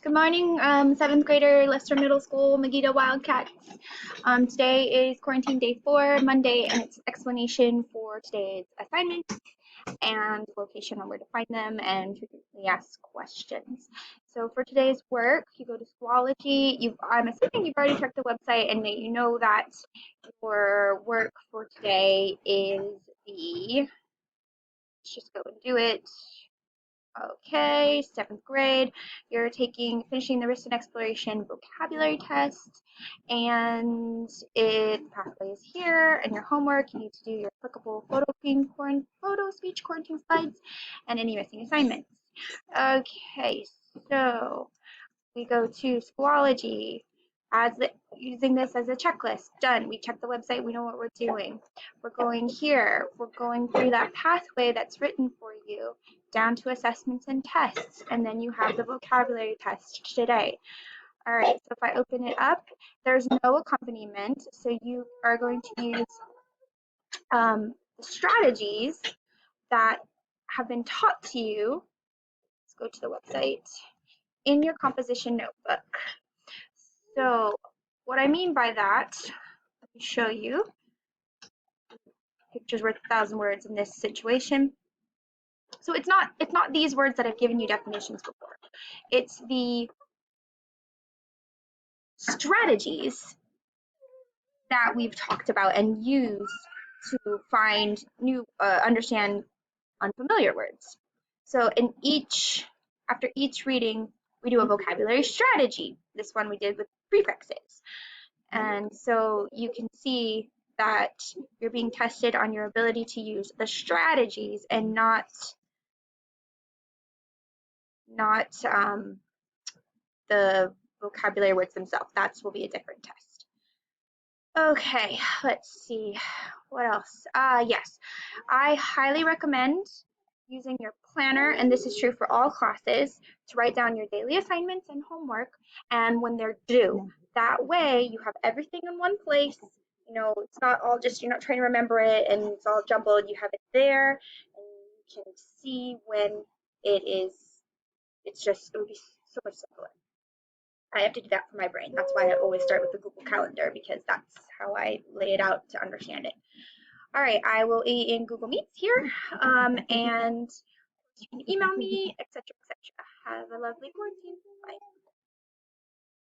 Good morning, seventh grader, Lester Middle School, Megiddo Wildcats. Today is quarantine day 4, Monday, and it's explanation for today's assignments and location on where to find them and frequently asked questions. So for today's work, you go to Schoology. I'm assuming you've already checked the website and that you know that your work for today is let's just go and do it. Okay, seventh grade, you're finishing the written exploration vocabulary test, and the pathway is here, and your homework, you need to do your applicable photo speech quarantine slides, and any missing assignments. Okay, so we go to Schoology, using this as a checklist. Done. We check the website. We know what we're doing. We're going here. We're going through that pathway that's written for you down to assessments and tests. And then you have the vocabulary test today. All right. So if I open it up, there's no accompaniment. So you are going to use the strategies that have been taught to you. Let's go to the website in your composition notebook. So what I mean by that, let me show you. Picture's worth 1,000 words in this situation. So it's not these words that I've given you definitions before. It's the strategies that we've talked about and used to find understand unfamiliar words. So after each reading, we do a vocabulary strategy. This one we did with prefixes. And so you can see that you're being tested on your ability to use the strategies and not the vocabulary words themselves. That will be a different test. Okay, let's see. What else? Yes, I highly recommend using your planner, and this is true for all classes, to write down your daily assignments and homework and when they're due. That way you have everything in one place. You know, it's not all just, you're not trying to remember it and it's all jumbled. You have it there and you can see when it is. It would be so much simpler. I have to do that for my brain. That's why I always start with the Google Calendar, because that's how I lay it out to understand it. All right, I will be in Google Meets here, and you can email me, etc., etc. Have a lovely quarantine. Bye.